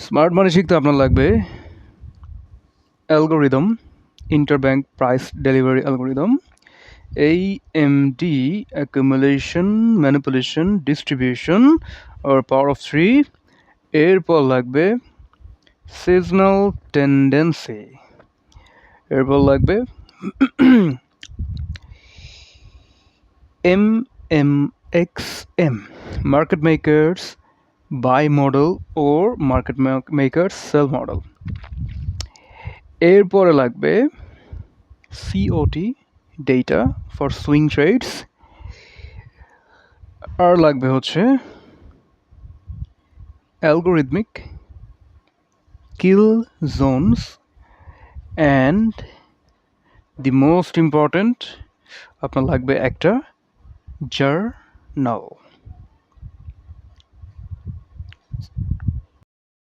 Smart মানি শিখতে আপনার লাগবে algorithm, interbank price delivery algorithm, AMD, accumulation, manipulation, distribution or power of 3। এরপর লাগবে seasonal tendency, এরপর লাগবে MMXM, market makers buy model or market makers sell model। এরপরে লাগবে COT, data for swing trades। আর লাগবে হচ্ছে algorithmic kill zones and the most important আপনার লাগবে একটা জার্নাল।